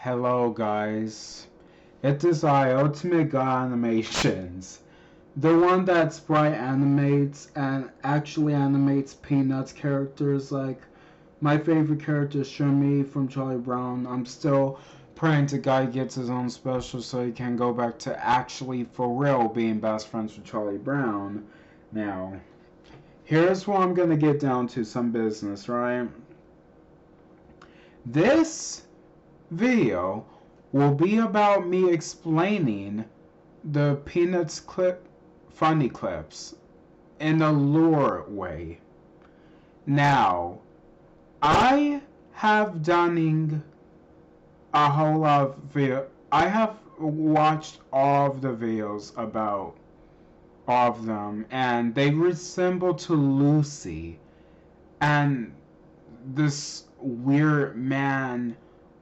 Hello guys, it is I, Ultimate God Animations, the one that sprite animates and actually animates Peanuts characters. Like my favorite character is Shimmy from Charlie Brown. I'm still praying to God gets his own special so he can go back to actually for real being best friends with Charlie Brown. Now, here's where I'm gonna get down to some business, right? This video will be about me explaining the Peanuts funny clips in a lore way. Now, I have done a whole lot of I have watched all of the videos about all of them, and they resemble to Lucy and this weird man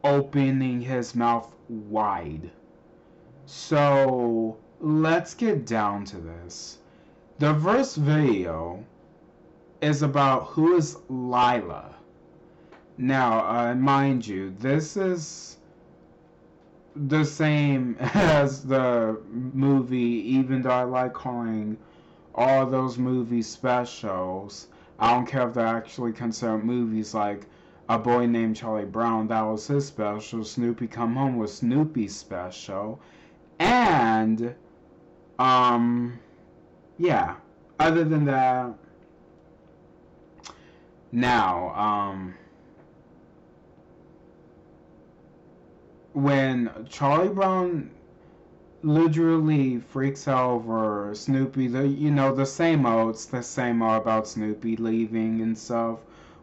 opening his mouth wide. So let's get down to this. The first video is about who is Lila. Now, mind you, this is the same as the movie, even though I like calling all those movies specials. I don't care if they're actually considered movies. Like A Boy Named Charlie Brown, that was his special. Snoopy Come Home was Snoopy's special. And, yeah. Other than that, now, when Charlie Brown literally freaks out over Snoopy, the same old, it's the same old about Snoopy leaving and stuff.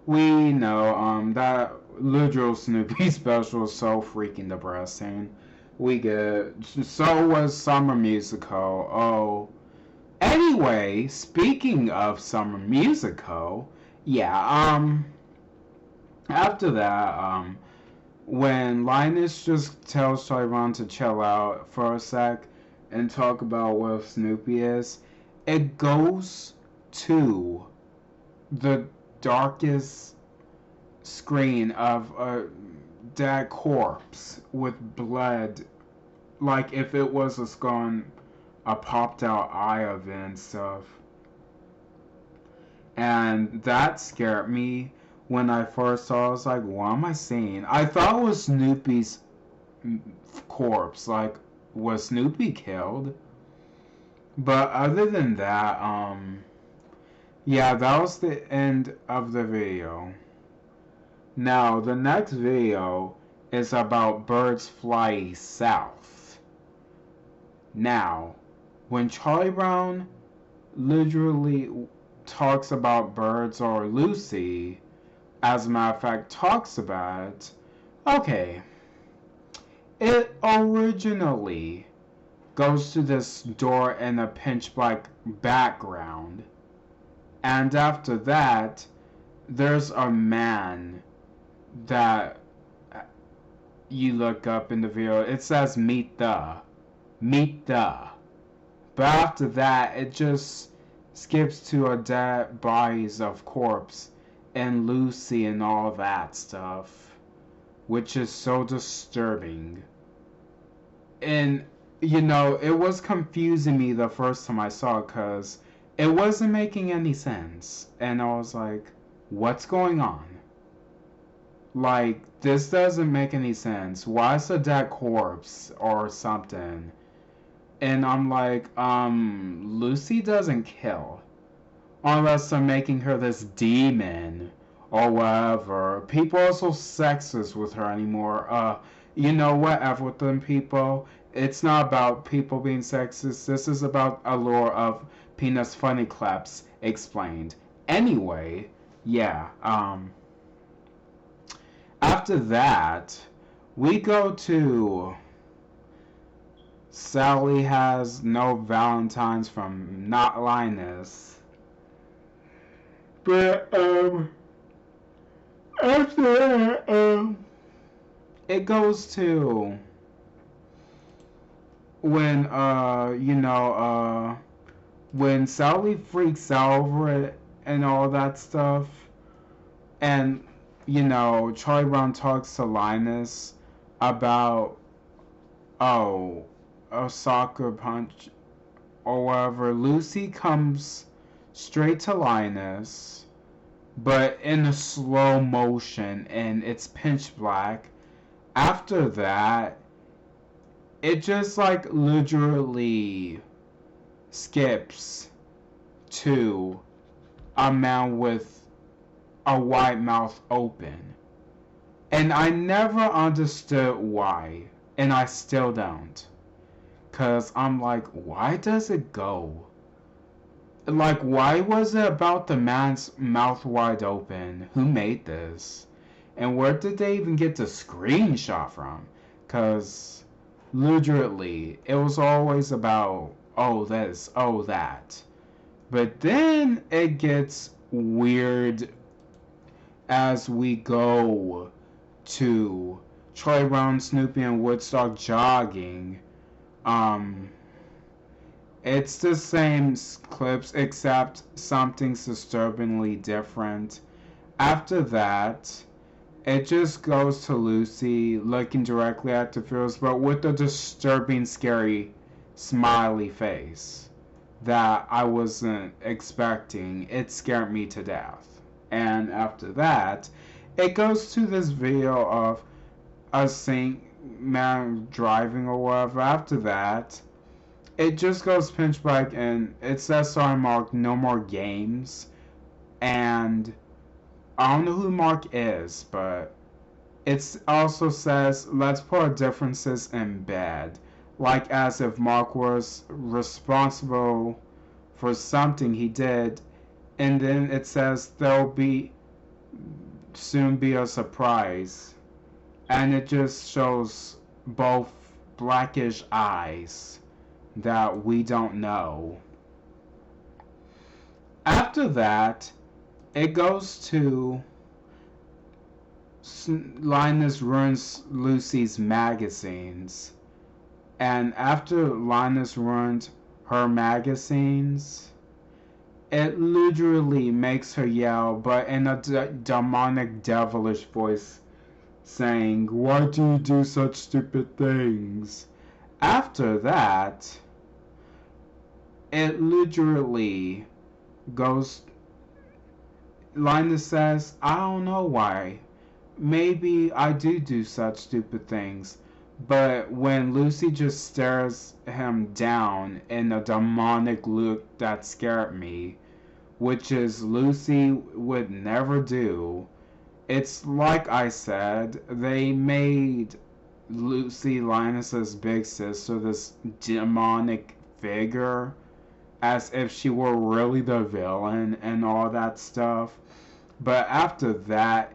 We know, that literal Snoopy special is so freaking depressing. We get, so was Summer Musical. Oh. Anyway, speaking of Summer Musical, yeah, after that, when Linus just tells Charlie Brown to chill out for a sec and talk about what Snoopy is, it goes to the darkest screen of a dead corpse with blood, like if it was a popped out eye of it and stuff. And that scared me when I first saw it. I was like, what am I seeing? I thought it was Snoopy's corpse. Like, was Snoopy killed? But other than that, yeah, that was the end of the video. Now, the next video is about birds flying south. Now, when Charlie Brown literally talks about birds, or Lucy, as a matter of fact, talks about it, okay, it originally goes to this door in a pitch black background, and after that, there's a man that you look up in the video. It says meet the. But after that, it just skips to a dead bodies of corpse and Lucy and all that stuff, which is so disturbing. And it was confusing me the first time I saw it because it wasn't making any sense, and I was like, what's going on? Like, this doesn't make any sense. Why is a dead corpse or something? And I'm like, Lucy doesn't kill. Unless they're making her this demon or whatever. People are so sexist with her anymore. Whatever with them people. It's not about people being sexist. This is about a lore of Peanuts funny clips explained. Anyway, yeah, after that, we go to Sally has no Valentines from Not Linus. But, after that, it goes to when, when Sally freaks out over it and all that stuff, and, Charlie Brown talks to Linus about, oh, a soccer punch or whatever. Lucy comes straight to Linus, but in a slow motion, and it's pitch black. After that, it just like literally skips to a man with a wide mouth open. And I never understood why, and I still don't. Cause I'm like, why does it go? Like, why was it about the man's mouth wide open? Who made this? And where did they even get the screenshot from? Cause literally, it was always about, oh this, oh that. But then it gets weird as we go to Charlie Brown, Snoopy, and Woodstock jogging. Um, it's the same clips except something's disturbingly different. After that, it just goes to Lucy looking directly at the fields, but with a disturbing, scary smiley face that I wasn't expecting. It scared me to death. And after that, it goes to this video of a Saint man driving or whatever. After that, it just goes pinch black and it says sorry Mark, no more games. And I don't know who Mark is, but it also says let's put our differences in bed. Like as if Mark was responsible for something he did. And then it says there'll be soon be a surprise. And it just shows both blackish eyes that we don't know. After that, it goes to Linus ruins Lucy's magazines. And after Linus ruined her magazines, it literally makes her yell, but in a demonic, devilish voice, saying, "Why do you do such stupid things?" After that, it literally goes. Linus says, "I don't know why. Maybe I do such stupid things." But when Lucy just stares him down in a demonic look that scared me, which is Lucy would never do, it's like I said, they made Lucy Linus's big sister this demonic figure as if she were really the villain and all that stuff. But after that,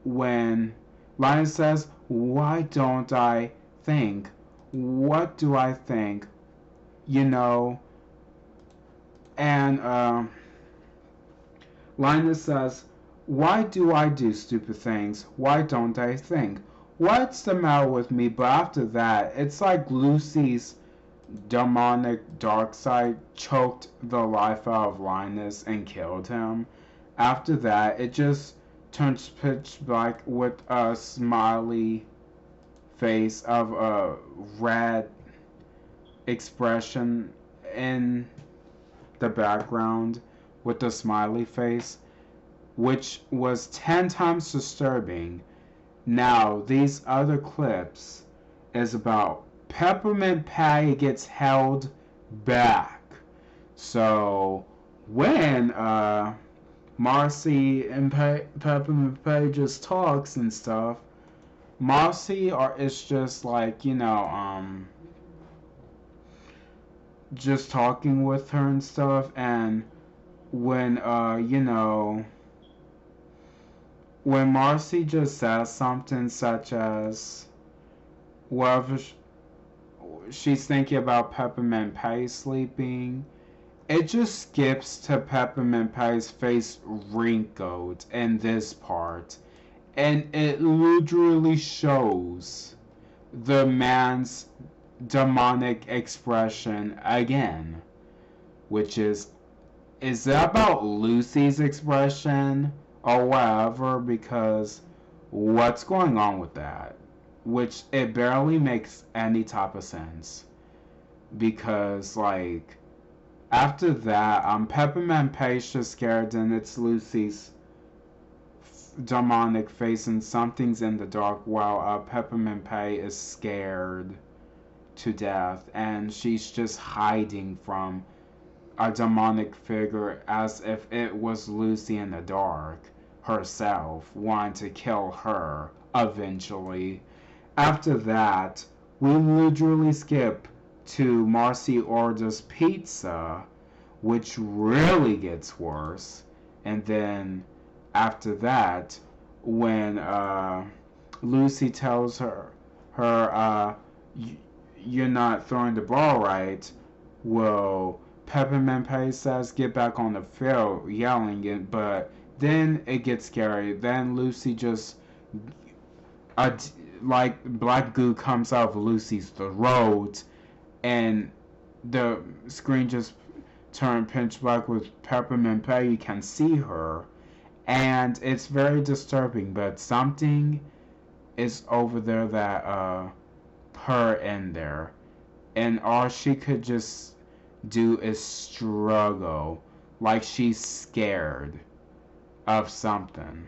when Linus says, "Why don't I think? What do I think?" You know, and Linus says, "Why do I do stupid things? Why don't I think? What's the matter with me?" But after that, it's like Lucy's demonic dark side choked the life out of Linus and killed him. After that, it just turns pitch black with a smiley face of a red expression in the background with the smiley face, which was 10 times disturbing. Now, these other clips is about Peppermint Patty gets held back. So, when Marcy and Peppermint Patty just talks and stuff, Marcy is just like, just talking with her and stuff, and when when Marcy just says something such as whatever she's thinking about Peppermint Patty sleeping, it just skips to Peppermint Patty's face wrinkled in this part, and it literally shows the man's demonic expression again, which is that about Lucy's expression or whatever? Because what's going on with that? which it barely makes any type of sense because like after that, Peppermint Page just scared and it's Lucy's demonic face and something's in the dark while Peppermint Pay is scared to death and she's just hiding from a demonic figure as if it was Lucy in the dark herself, wanting to kill her eventually. After that, we literally skip to Marcy orders pizza, which really gets worse. And then after that, when Lucy tells her, you're not throwing the ball right, well, Peppermint Patty says, get back on the field, yelling it, but then it gets scary. Then Lucy just, uh, like, black goo comes out of Lucy's throat, and the screen just turned pitch black with Peppermint Patty. You can see her, and it's very disturbing, but something is over there that, her in there. And all she could just do is struggle like she's scared of something.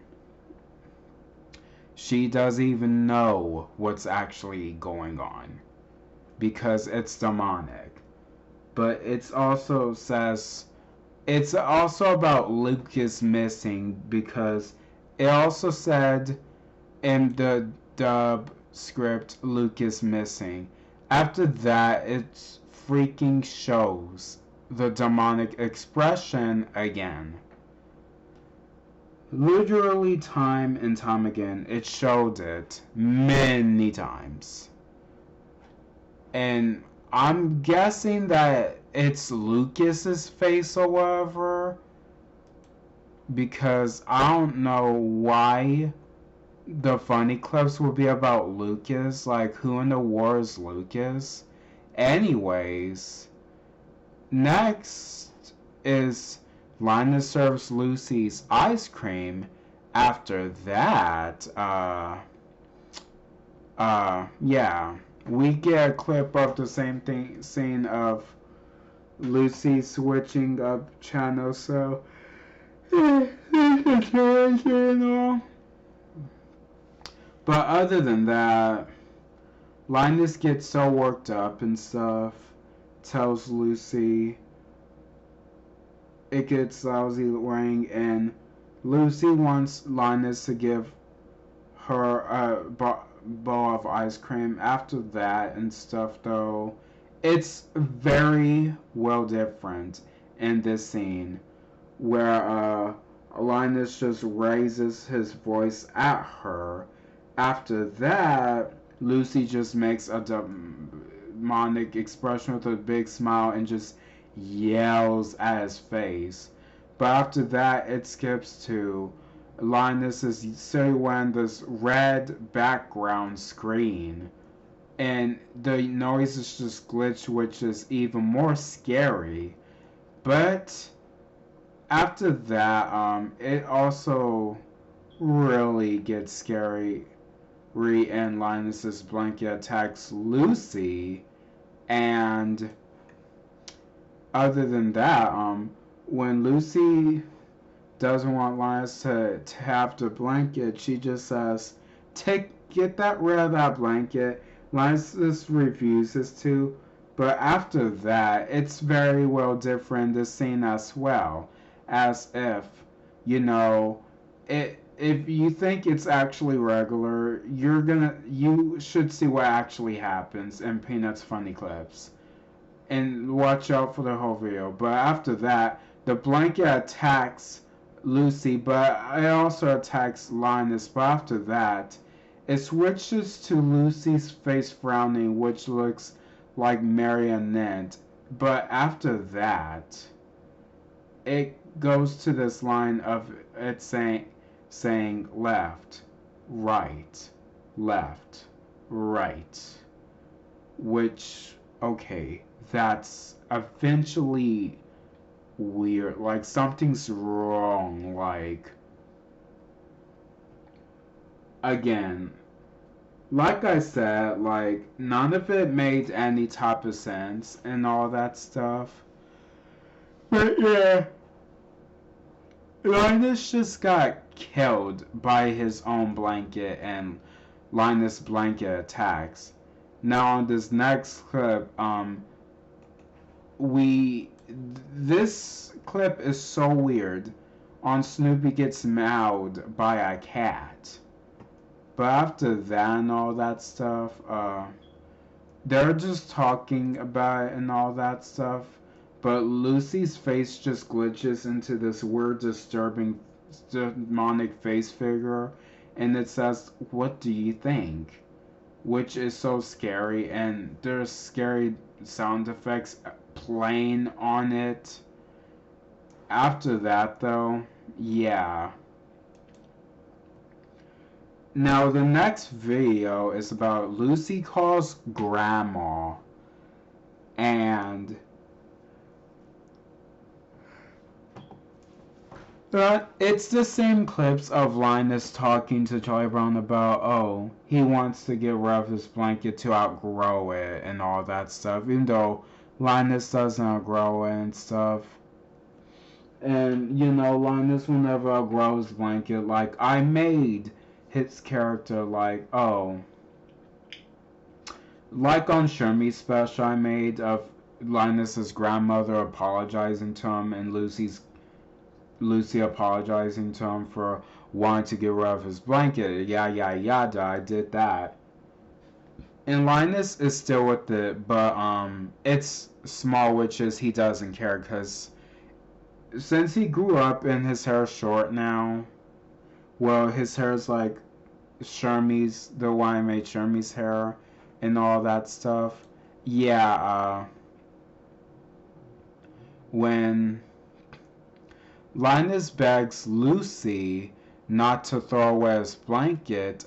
She doesn't even know what's actually going on because it's demonic. But it's also about Lucas missing because it also said in the dub script Lucas missing. After that, it freaking shows the demonic expression again. Literally, time and time again, it showed it many times. And I'm guessing that it's Lucas's face or whatever. Because I don't know why the funny clips will be about Lucas. Like, who in the war is Lucas? Anyways, next is Linus serves Lucy's ice cream. After that, yeah, we get a clip of the same scene of Lucy switching up channels. So, but other than that, Linus gets so worked up and stuff, tells Lucy it gets lousy ring, and Lucy wants Linus to give her a bowl of ice cream. After that and stuff, though, it's very well different in this scene where Linus just raises his voice at her. After that, Lucy just makes a demonic expression with a big smile and just yells at his face. But after that, it skips to Linus is silhouetting this red background screen. And the noise is just glitched, which is even more scary. But after that, it also really gets scary. And Linus's blanket attacks Lucy, and other than that, when Lucy doesn't want Linus to have the blanket, she just says, get rid of that blanket. Linus just refuses to, but after that, it's very well different, this scene as well, as if, if you think it's actually regular, you should see what actually happens in Peanuts funny clips. And watch out for the whole video. But after that, the blanket attacks Lucy, but it also attacks Linus. But after that, it switches to Lucy's face frowning, which looks like marionette. But after that, it goes to this line of it saying left, right, which, okay, that's eventually weird. Like, something's wrong. Like, again, like I said, like none of it made any type of sense and all that stuff. But yeah, Linus just got killed by his own blanket and Linus blanket attacks. Now on this next clip, we this clip is so weird. On Snoopy gets mauled by a cat. But after that and all that stuff, they're just talking about it and all that stuff. But Lucy's face just glitches into this weird, disturbing, demonic face figure, and it says, "What do you think?" Which is so scary, and there's scary sound effects playing on it. After that, though, yeah. Now, the next video is about Lucy calls Grandma, and it's the same clips of Linus talking to Charlie Brown about, oh, he wants to get rid of his blanket to outgrow it and all that stuff, even though Linus doesn't outgrow it and stuff. And, Linus will never outgrow his blanket. Like, I made his character like, oh, like on Shermie's special I made of Linus's grandmother apologizing to him and Lucy apologizing to him for wanting to get rid of his blanket. Yada. I did that. And Linus is still with it, but it's small witches he doesn't care because since he grew up and his hair is short now, well, his hair is like Shermie's, the one I made Shermie's hair and all that stuff. Yeah, when Linus begs Lucy not to throw away his blanket,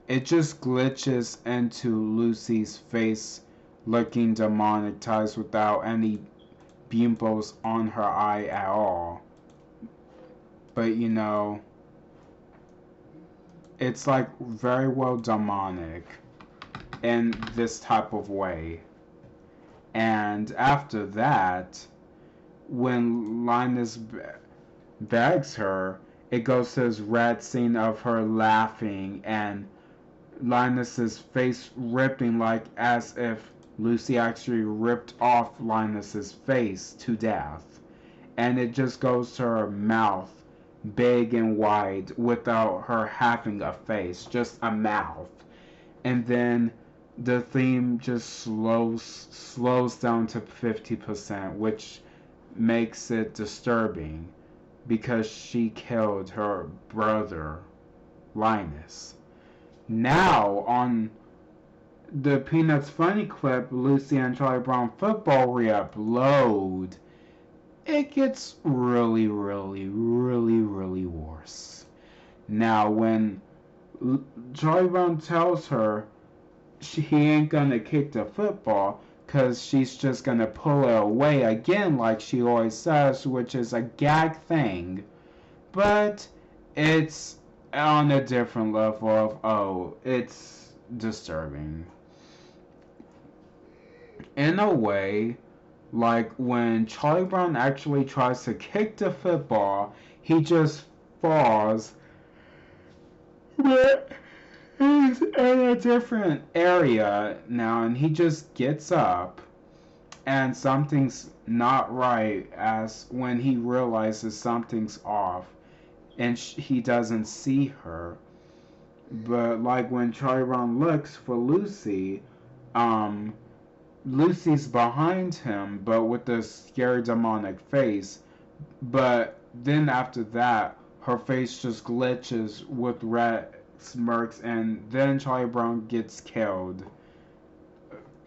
it just glitches into Lucy's face looking demonic ties without any bimbos on her eye at all. But it's like very well demonic in this type of way. And after that, when Linus begs her, it goes to this red scene of her laughing and Linus's face ripping like as if Lucy actually ripped off Linus's face to death. And it just goes to her mouth, big and wide, without her having a face, just a mouth. And then the theme just slows down to 50%, which makes it disturbing because she killed her brother, Linus. Now, on the Peanuts Funny clip, Lucy and Charlie Brown football re-upload, it gets really worse. Now, when Charlie Brown tells her he ain't gonna kick the football because she's just gonna pull it away again like she always says, which is a gag thing, but it's on a different level of, oh, it's disturbing. In a way, like when Charlie Brown actually tries to kick the football, he just falls. But he's in a different area now, and he just gets up, and something's not right as when he realizes something's off, and he doesn't see her. But like when Charlie Brown looks for Lucy, Lucy's behind him, but with a scary demonic face. But then after that, her face just glitches with red smirks, and then Charlie Brown gets killed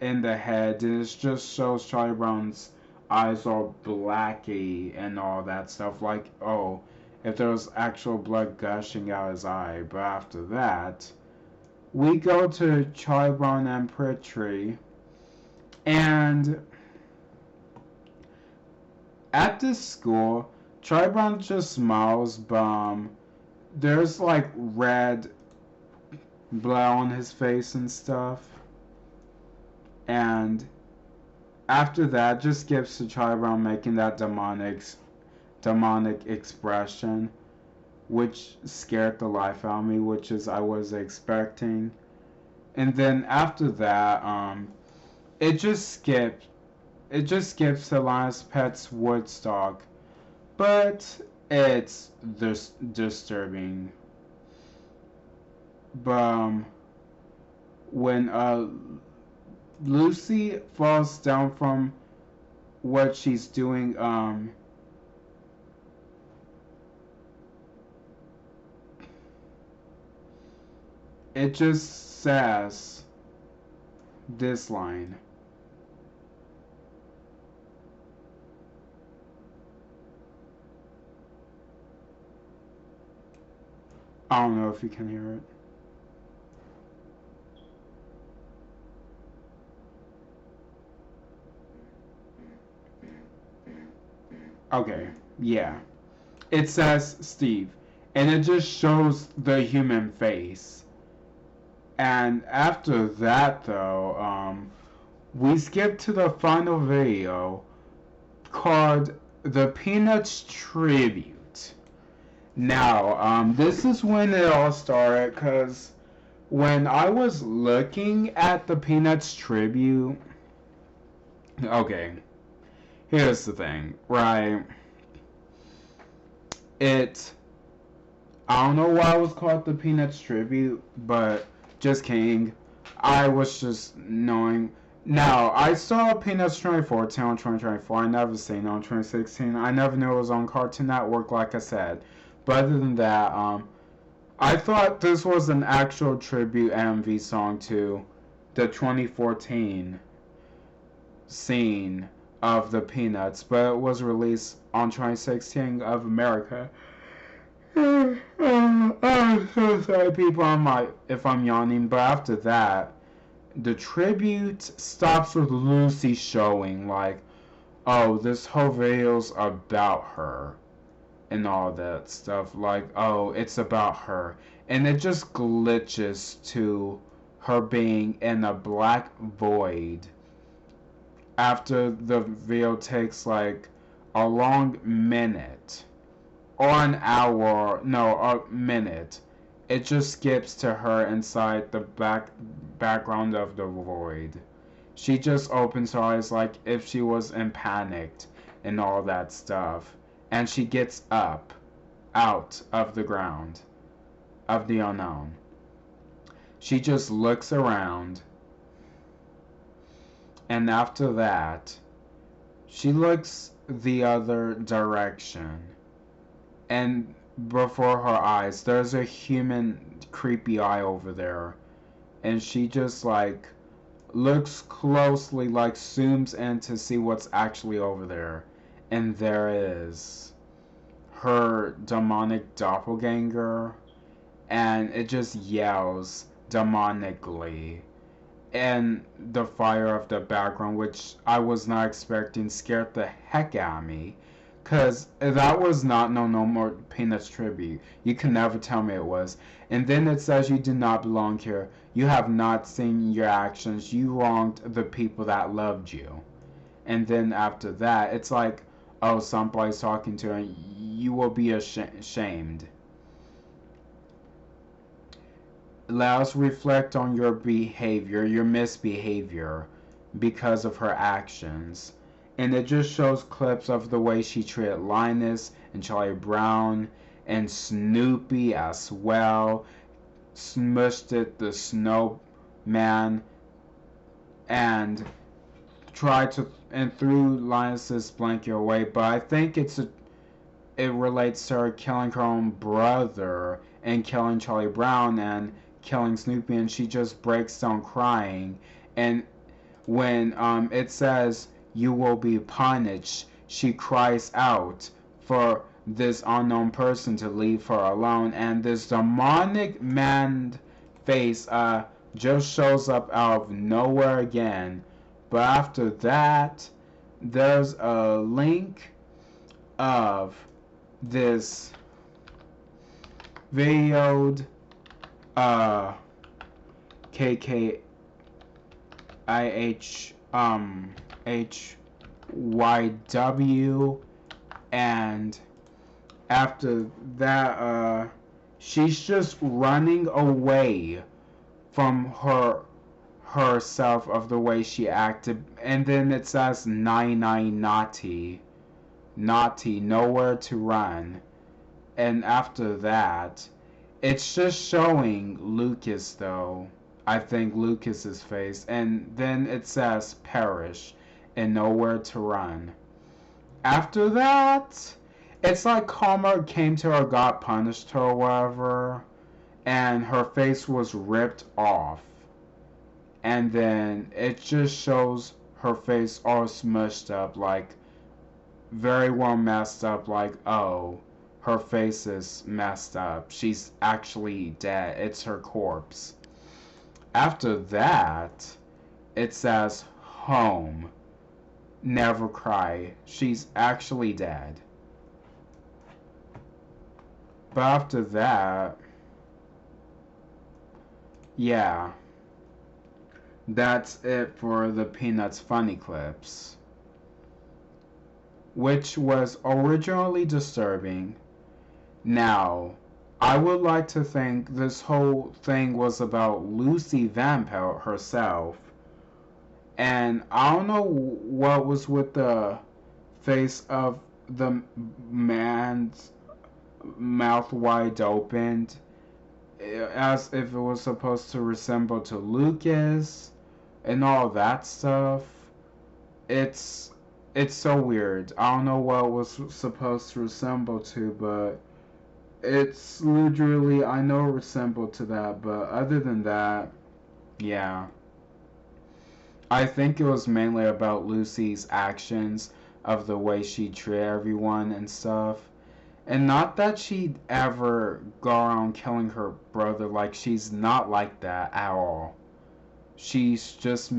in the head, and it just shows Charlie Brown's eyes all blacky and all that stuff. Like, oh, if there was actual blood gushing out his eye. But after that, we go to Charlie Brown and Pritchard. And at this school, Charlie Brown just smiles, there's like red blood on his face and stuff. And after that, just skips to Charlie Brown making that demonic expression, which scared the life out of me, which is I was expecting. And then after that, it just skipped. It just skips to Lion's Pet's Woodstock, but it's disturbing. But when Lucy falls down from what she's doing, it just says this line. I don't know if you can hear it. Okay, yeah. It says Steve, and it just shows the human face. And after that, though, we skip to the final video called The Peanuts Tribute. Now, this is when it all started, because when I was looking at the Peanuts Tribute, okay, here's the thing, right? It, I don't know why it was called the Peanuts Tribute, but just kidding. I was just knowing. Now, I saw Peanuts 2014 on 2024. I never seen it on 2016. I never knew it was on Cartoon Network, like I said. But other than that, I thought this was an actual tribute MV song to the 2014 scene of the Peanuts, but it was released on 2016 of America. I'm so sorry, people. If I'm yawning, but after that, the tribute stops with Lucy showing like, oh, this whole video's about her and all that stuff. Like, oh, it's about her, and it just glitches to her being in a black void after the video takes like a long minute or an hour, no, a minute. It just skips to her inside the background of the void. She just opens her eyes like if she was in panicked and all that stuff. And she gets up out of the ground of the unknown. She just looks around, and after that, she looks the other direction, and before her eyes there's a human creepy eye over there, and she just like looks closely, like zooms in to see what's actually over there, and there is her demonic doppelganger, and it just yells demonically, and the fire of the background, which I was not expecting, scared the heck out of me. Cause that was not No More Peanuts tribute. You can never tell me it was. And then it says you do not belong here. You have not seen your actions. You wronged the people that loved you. And then after that, it's like, oh, somebody's talking to her. You will be ashamed. Let us reflect on your behavior, your misbehavior, because of her actions. And it just shows clips of the way she treated Linus and Charlie Brown and Snoopy as well. Smushed it, the snowman, and tried to and threw Linus's blanket away. But I think it relates to her killing her own brother and killing Charlie Brown and killing Snoopy, and she just breaks down crying. And when it says you will be punished, she cries out for this unknown person to leave her alone, and this demonic man face just shows up out of nowhere again. But after that, there's a link of this videoed KKIHHYW, and after that, she's just running away from herself of the way she acted, and then it says 99 naughty, nowhere to run. And after that, it's just showing Lucas though. I think Lucas's face, and then it says perish and nowhere to run. After that, it's like karma came to her, God punished her or whatever, and her face was ripped off. And then it just shows her face all smushed up, like very well messed up, like, oh, her face is messed up. She's actually dead. It's her corpse. After that, it says home. Never cry. She's actually dead. But after that, yeah, that's it for the Peanuts funny clips, which was originally disturbing. Now, I would like to think this whole thing was about Lucy Vampel herself. And I don't know what was with the face of the man's mouth wide opened, as if it was supposed to resemble to Lucas and all that stuff. It's so weird. I don't know what it was supposed to resemble to, but it's literally, I know it resembled to that, but other than that, yeah. I think it was mainly about Lucy's actions of the way she treated everyone and stuff. And not that she'd ever go around killing her brother, like she's not like that at all. She's just,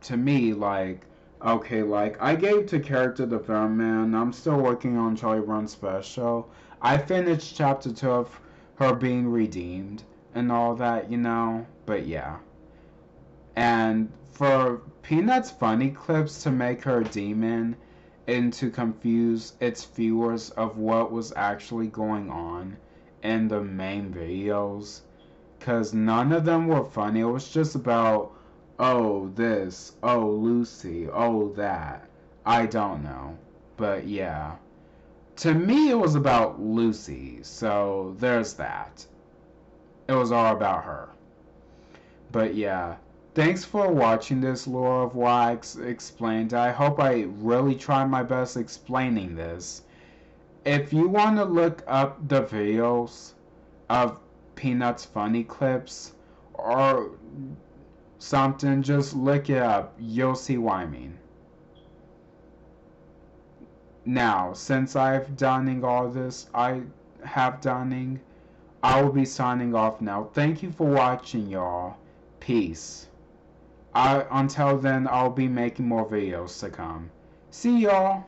to me, like, okay, like, I gave to character development, I'm still working on Charlie Brown Special. I finished chapter 2 of her being redeemed and all that, but yeah. And for Peanuts funny clips to make her a demon and to confuse its viewers of what was actually going on in the main videos, because none of them were funny. It was just about, oh, this, oh, Lucy, oh, that. I don't know. But yeah. To me, it was about Lucy, so there's that. It was all about her. But yeah. Thanks for watching this Lore of Wax explained. I hope I really tried my best explaining this. If you want to look up the videos of Peanuts funny clips or something, just look it up. You'll see what I mean. Now, since I've done all this, I will be signing off now. Thank you for watching, y'all. Peace. Until then, I'll be making more videos to come. See y'all.